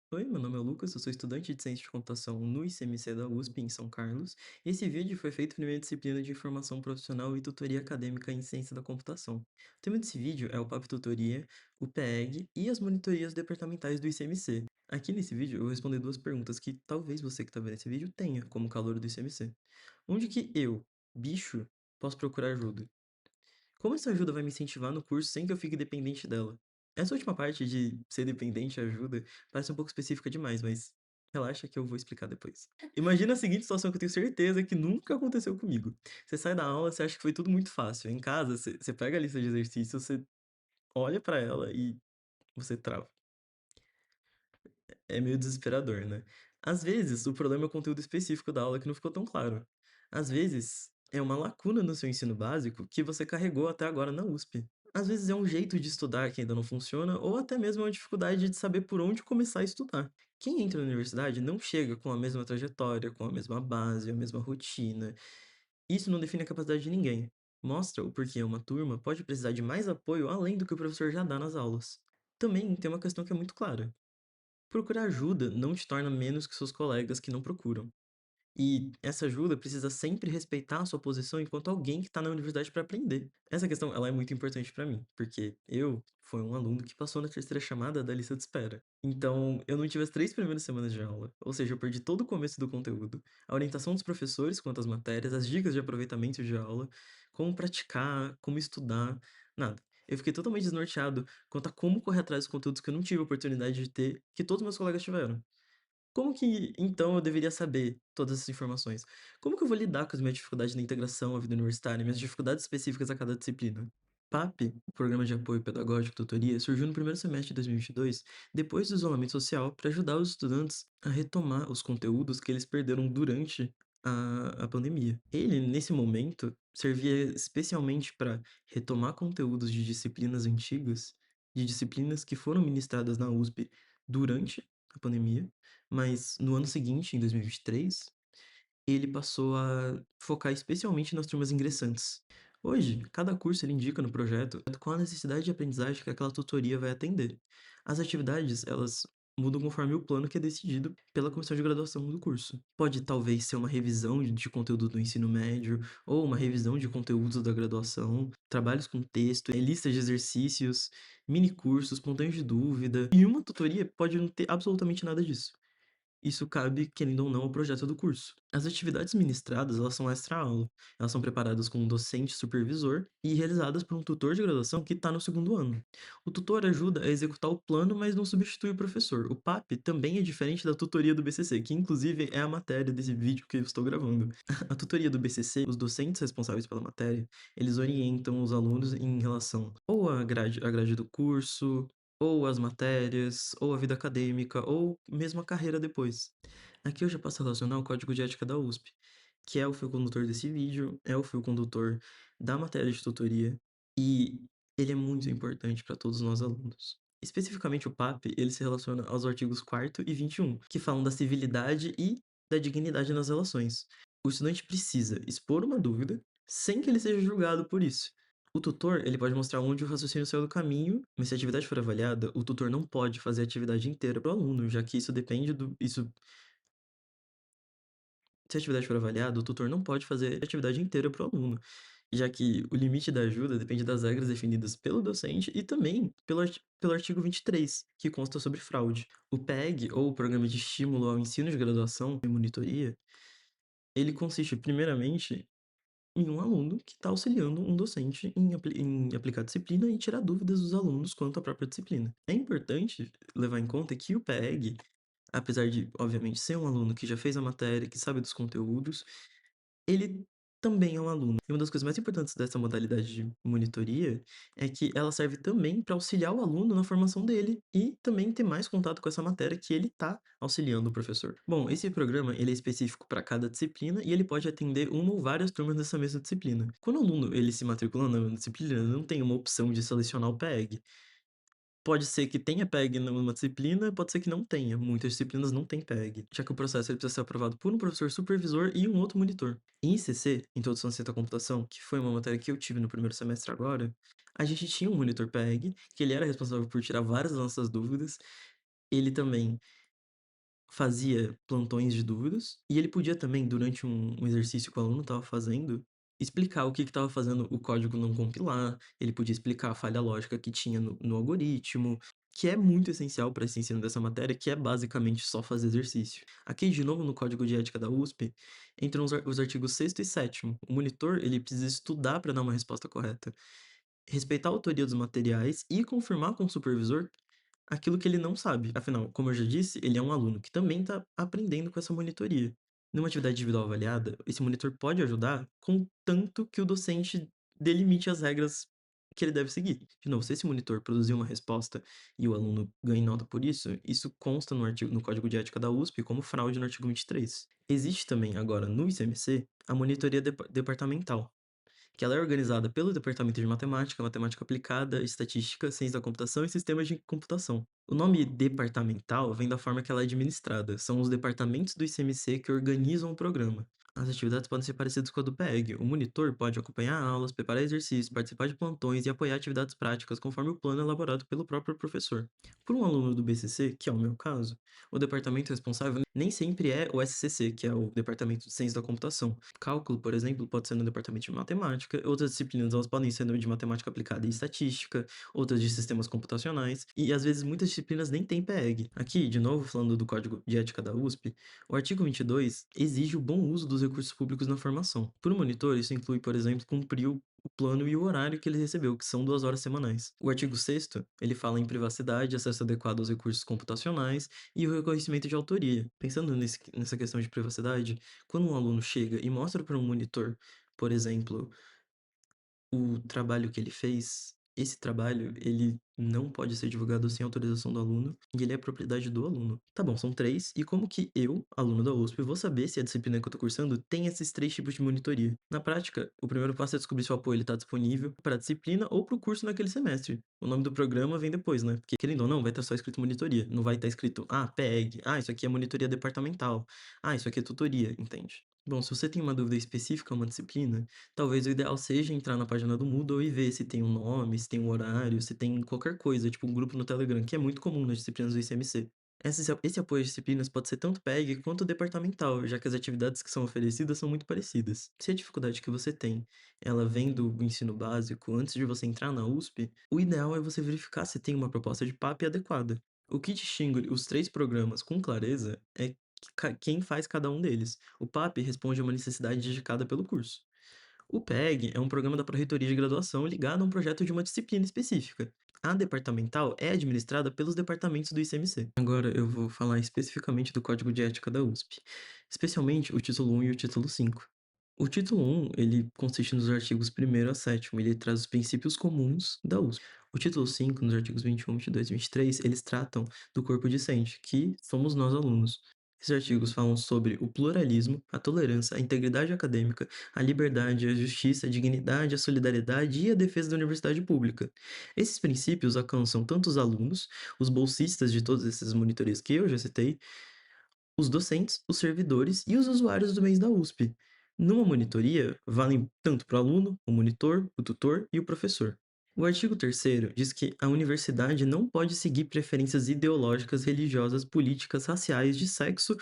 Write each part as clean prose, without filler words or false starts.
Oi, meu nome é Lucas, eu sou estudante de Ciência de Computação no ICMC da USP, em São Carlos. E esse vídeo foi feito na minha disciplina de Informação Profissional e Tutoria Acadêmica em Ciência da Computação. O tema desse vídeo é o PAP Tutoria, o PEG e as monitorias departamentais do ICMC. Aqui nesse vídeo eu vou responder duas perguntas que talvez você que está vendo esse vídeo tenha como calor do ICMC. Onde que eu, bicho, posso procurar ajuda? Como essa ajuda vai me incentivar no curso sem que eu fique dependente dela? Essa última parte de ser dependente ajuda parece um pouco específica demais, mas relaxa que eu vou explicar depois. Imagina a seguinte situação que eu tenho certeza que nunca aconteceu comigo. Você sai da aula, você acha que foi tudo muito fácil. Em casa, você pega a lista de exercícios, você olha pra ela e você trava. É meio desesperador, né? Às vezes, o problema é o conteúdo específico da aula que não ficou tão claro. Às vezes, é uma lacuna no seu ensino básico que você carregou até agora na USP. Às vezes é um jeito de estudar que ainda não funciona, ou até mesmo é uma dificuldade de saber por onde começar a estudar. Quem entra na universidade não chega com a mesma trajetória, com a mesma base, a mesma rotina. Isso não define a capacidade de ninguém. Mostra o porquê uma turma pode precisar de mais apoio além do que o professor já dá nas aulas. Também tem uma questão que é muito clara. Procurar ajuda não te torna menos que seus colegas que não procuram. E essa ajuda precisa sempre respeitar a sua posição enquanto alguém que está na universidade para aprender. Essa questão, ela é muito importante para mim, porque eu fui um aluno que passou na terceira chamada da lista de espera. Então, eu não tive as 3 primeiras semanas de aula, ou seja, eu perdi todo o começo do conteúdo, a orientação dos professores quanto às matérias, as dicas de aproveitamento de aula, como praticar, como estudar, nada. Eu fiquei totalmente desnorteado quanto a como correr atrás dos conteúdos que eu não tive a oportunidade de ter, que todos meus colegas tiveram. Como que, então, eu deveria saber todas essas informações? Como que eu vou lidar com as minhas dificuldades na integração à vida universitária, minhas dificuldades específicas a cada disciplina? PAP, o Programa de Apoio Pedagógico e Tutoria, surgiu no primeiro semestre de 2022, depois do isolamento social, para ajudar os estudantes a retomar os conteúdos que eles perderam durante a pandemia. Ele, nesse momento, servia especialmente para retomar conteúdos de disciplinas antigas, de disciplinas que foram ministradas na USP durante a pandemia, mas no ano seguinte, em 2023, ele passou a focar especialmente nas turmas ingressantes. Hoje, cada curso ele indica no projeto qual a necessidade de aprendizagem que aquela tutoria vai atender. As atividades, elas mudam conforme o plano que é decidido pela comissão de graduação do curso. Pode talvez ser uma revisão de conteúdo do ensino médio, ou uma revisão de conteúdos da graduação, trabalhos com texto, listas de exercícios, mini cursos, plantões de dúvida. E uma tutoria pode não ter absolutamente nada disso. Isso cabe, querendo ou não, ao projeto do curso. As atividades ministradas, elas são extra-aula. Elas são preparadas com um docente supervisor e realizadas por um tutor de graduação que está no segundo ano. O tutor ajuda a executar o plano, mas não substitui o professor. O PAP também é diferente da tutoria do BCC, que inclusive é a matéria desse vídeo que eu estou gravando. A tutoria do BCC, os docentes responsáveis pela matéria, eles orientam os alunos em relação ou à grade do curso, ou as matérias, ou a vida acadêmica, ou mesmo a carreira depois. Aqui eu já passo a relacionar o código de ética da USP, que é o fio condutor desse vídeo, é o fio condutor da matéria de tutoria, e ele é muito importante para todos nós alunos. Especificamente o PAP, ele se relaciona aos artigos 4º e 21, que falam da civilidade e da dignidade nas relações. O estudante precisa expor uma dúvida sem que ele seja julgado por isso. O tutor, ele pode mostrar onde o raciocínio saiu do caminho, mas se a atividade for avaliada, o tutor não pode fazer a atividade inteira para o aluno, já que isso depende do isso se a atividade for avaliada, o tutor não pode fazer a atividade inteira para o aluno, já que o limite da ajuda depende das regras definidas pelo docente e também pelo artigo 23, que consta sobre fraude. O PEG, ou o Programa de Estímulo ao Ensino de Graduação e Monitoria, ele consiste primeiramente em um aluno que está auxiliando um docente em aplicar disciplina e tirar dúvidas dos alunos quanto à própria disciplina. É importante levar em conta que o PEG, apesar de, obviamente, ser um aluno que já fez a matéria, que sabe dos conteúdos, ele também é um aluno. E uma das coisas mais importantes dessa modalidade de monitoria é que ela serve também para auxiliar o aluno na formação dele e também ter mais contato com essa matéria que ele está auxiliando o professor. Bom, esse programa ele é específico para cada disciplina e ele pode atender uma ou várias turmas dessa mesma disciplina. Quando o aluno ele se matricula na disciplina, não tem uma opção de selecionar o PEG. Pode ser que tenha PEG numa disciplina, pode ser que não tenha. Muitas disciplinas não têm PEG, já que o processo ele precisa ser aprovado por um professor supervisor e um outro monitor. Em ICC, Introdução à Ciência da Computação, que foi uma matéria que eu tive no primeiro semestre agora, a gente tinha um monitor PEG, que ele era responsável por tirar várias das nossas dúvidas. Ele também fazia plantões de dúvidas, e ele podia também, durante um exercício que o aluno estava fazendo, explicar o que estava fazendo o código não compilar, ele podia explicar a falha lógica que tinha no algoritmo, que é muito essencial para esse ensino dessa matéria, que é basicamente só fazer exercício. Aqui, de novo, no Código de Ética da USP, entram os artigos 6º e 7º. O monitor, ele precisa estudar para dar uma resposta correta, respeitar a autoria dos materiais e confirmar com o supervisor aquilo que ele não sabe. Afinal, como eu já disse, ele é um aluno que também está aprendendo com essa monitoria. Numa atividade individual avaliada, esse monitor pode ajudar, contanto que o docente delimite as regras que ele deve seguir. De novo, se esse monitor produzir uma resposta e o aluno ganha nota por isso, isso consta no Código de Ética da USP como fraude no artigo 23. Existe também agora no ICMC a monitoria departamental, que ela é organizada pelo Departamento de Matemática, Matemática Aplicada, Estatística, Ciência da Computação e Sistemas de Computação. O nome departamental vem da forma que ela é administrada. São os departamentos do ICMC que organizam o programa. As atividades podem ser parecidas com a do PEG. O monitor pode acompanhar aulas, preparar exercícios, participar de plantões e apoiar atividades práticas conforme o plano elaborado pelo próprio professor. Por um aluno do BCC, que é o meu caso, o departamento responsável nem sempre é o SCC, que é o Departamento de Ciência da Computação. Cálculo, por exemplo, pode ser no departamento de matemática, outras disciplinas elas podem ser de matemática aplicada e estatística, outras de sistemas computacionais, e às vezes muitas disciplinas nem têm PEG. Aqui, de novo, falando do Código de Ética da USP, o artigo 22 exige o bom uso dos recursos públicos na formação. Para o monitor, isso inclui, por exemplo, cumprir o plano e o horário que ele recebeu, que são 2 horas semanais. O artigo 6º, ele fala em privacidade, acesso adequado aos recursos computacionais e o reconhecimento de autoria. Pensando nessa questão de privacidade, quando um aluno chega e mostra para um monitor, por exemplo, o trabalho que ele fez, esse trabalho, ele não pode ser divulgado sem autorização do aluno e ele é propriedade do aluno. Tá bom, são 3, e como que eu, aluno da USP, vou saber se a disciplina que eu tô cursando tem esses 3 tipos de monitoria? Na prática, o primeiro passo é descobrir se o apoio está disponível para a disciplina ou para o curso naquele semestre. O nome do programa vem depois, né? Porque, querendo ou não, vai estar só escrito monitoria. Não vai estar escrito, PEG, isso aqui é monitoria departamental, isso aqui é tutoria, entende? Bom, se você tem uma dúvida específica a uma disciplina, talvez o ideal seja entrar na página do Moodle e ver se tem um nome, se tem um horário, se tem qualquer coisa, tipo um grupo no Telegram, que é muito comum nas disciplinas do ICMC. Esse apoio às disciplinas pode ser tanto PEG quanto departamental, já que as atividades que são oferecidas são muito parecidas. Se a dificuldade que você tem, ela vem do ensino básico, antes de você entrar na USP, o ideal é você verificar se tem uma proposta de PAP adequada. O que distingue os 3 programas com clareza é quem faz cada um deles. O PAP responde a uma necessidade indicada pelo curso. O PEG é um programa da Pró-Reitoria de Graduação ligado a um projeto de uma disciplina específica. A departamental é administrada pelos departamentos do ICMC. Agora eu vou falar especificamente do Código de Ética da USP, especialmente o título 1 e o título 5. O título 1, ele consiste nos artigos 1º a 7º, ele traz os princípios comuns da USP. O título 5, nos artigos 21, 22 e 23, eles tratam do corpo discente, que somos nós alunos. Esses artigos falam sobre o pluralismo, a tolerância, a integridade acadêmica, a liberdade, a justiça, a dignidade, a solidariedade e a defesa da universidade pública. Esses princípios alcançam tanto os alunos, os bolsistas de todas essas monitorias que eu já citei, os docentes, os servidores e os usuários do mês da USP. Numa monitoria, valem tanto para o aluno, o monitor, o tutor e o professor. O artigo 3º diz que a universidade não pode seguir preferências ideológicas, religiosas, políticas, raciais, de sexo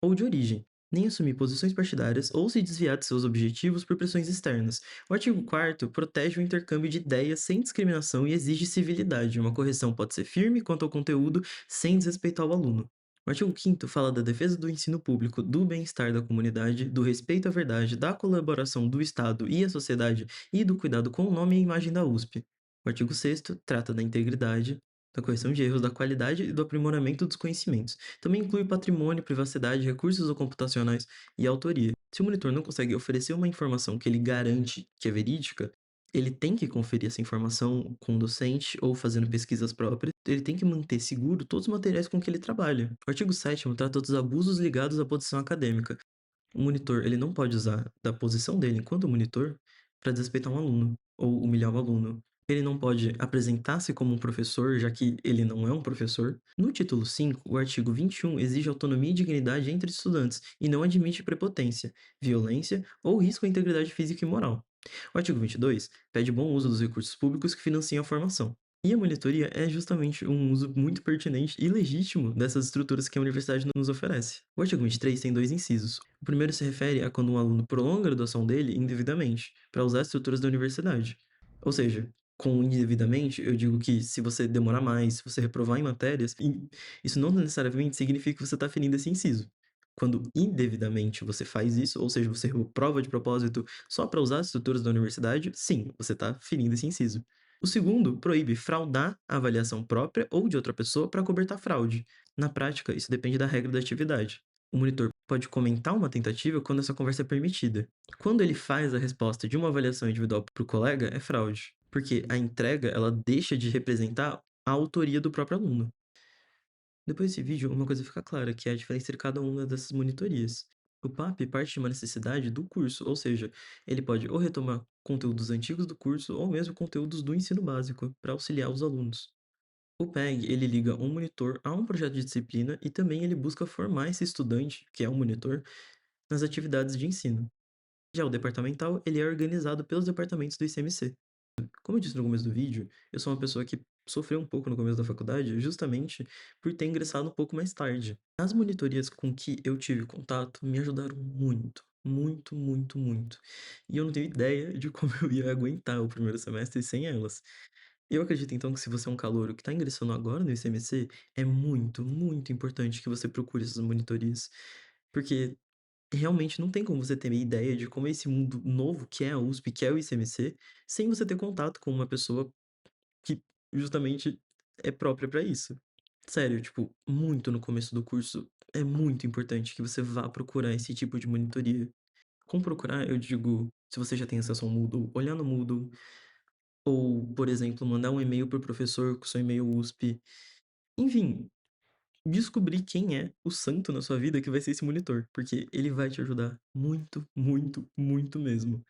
ou de origem, nem assumir posições partidárias ou se desviar de seus objetivos por pressões externas. O artigo 4º protege o intercâmbio de ideias sem discriminação e exige civilidade. Uma correção pode ser firme quanto ao conteúdo, sem desrespeitar o aluno. O artigo 5º fala da defesa do ensino público, do bem-estar da comunidade, do respeito à verdade, da colaboração do Estado e a sociedade e do cuidado com o nome e a imagem da USP. O artigo 6º trata da integridade, da correção de erros, da qualidade e do aprimoramento dos conhecimentos. Também inclui patrimônio, privacidade, recursos computacionais e autoria. Se o monitor não consegue oferecer uma informação que ele garante que é verídica, ele tem que conferir essa informação com o docente ou fazendo pesquisas próprias. Ele tem que manter seguro todos os materiais com que ele trabalha. O artigo 7º trata dos abusos ligados à posição acadêmica. O monitor, ele não pode usar da posição dele enquanto monitor para desrespeitar um aluno ou humilhar o aluno. Ele não pode apresentar-se como um professor, já que ele não é um professor. No título 5, o artigo 21 exige autonomia e dignidade entre estudantes e não admite prepotência, violência ou risco à integridade física e moral. O artigo 22 pede bom uso dos recursos públicos que financiam a formação. E a monitoria é justamente um uso muito pertinente e legítimo dessas estruturas que a universidade nos oferece. O artigo 23 tem dois incisos. O primeiro se refere a quando um aluno prolonga a graduação dele indevidamente, para usar as estruturas da universidade. Ou seja, com indevidamente, eu digo que se você demorar mais, se você reprovar em matérias, isso não necessariamente significa que você está ferindo esse inciso. Quando indevidamente você faz isso, ou seja, você reprova de propósito só para usar as estruturas da universidade, sim, você está ferindo esse inciso. O segundo proíbe fraudar a avaliação própria ou de outra pessoa para cobertar fraude. Na prática, isso depende da regra da atividade. O monitor pode comentar uma tentativa quando essa conversa é permitida. Quando ele faz a resposta de uma avaliação individual para o colega, é fraude, porque a entrega ela deixa de representar a autoria do próprio aluno. Depois desse vídeo, uma coisa fica clara, que é a diferença entre cada uma dessas monitorias. O PAP parte de uma necessidade do curso, ou seja, ele pode ou retomar conteúdos antigos do curso ou mesmo conteúdos do ensino básico para auxiliar os alunos. O PEG, ele liga um monitor a um projeto de disciplina e também ele busca formar esse estudante, que é um monitor, nas atividades de ensino. Já o departamental, ele é organizado pelos departamentos do ICMC. Como eu disse no começo do vídeo, eu sou uma pessoa que sofreu um pouco no começo da faculdade, justamente por ter ingressado um pouco mais tarde. As monitorias com que eu tive contato me ajudaram muito, muito, muito, muito. E eu não tenho ideia de como eu ia aguentar o primeiro semestre sem elas. Eu acredito então que se você é um calouro que está ingressando agora no ICMC, é muito, muito importante que você procure essas monitorias. Porque realmente não tem como você ter ideia de como é esse mundo novo que é a USP, que é o ICMC, sem você ter contato com uma pessoa que justamente é própria para isso. Sério, tipo, muito no começo do curso, é muito importante que você vá procurar esse tipo de monitoria. Com procurar, eu digo, se você já tem acesso ao Moodle, olhar no Moodle, ou, por exemplo, mandar um e-mail para o professor com seu e-mail USP. Enfim, descobrir quem é o santo na sua vida que vai ser esse monitor, porque ele vai te ajudar muito, muito, muito mesmo.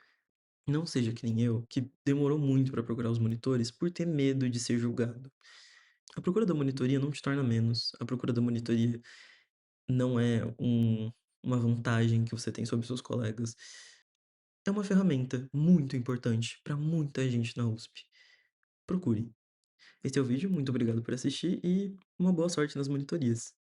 Não seja que nem eu, que demorou muito para procurar os monitores por ter medo de ser julgado. A procura da monitoria não te torna menos. A procura da monitoria não é uma vantagem que você tem sobre seus colegas. É uma ferramenta muito importante para muita gente na USP. Procure. Esse é o vídeo, muito obrigado por assistir e uma boa sorte nas monitorias.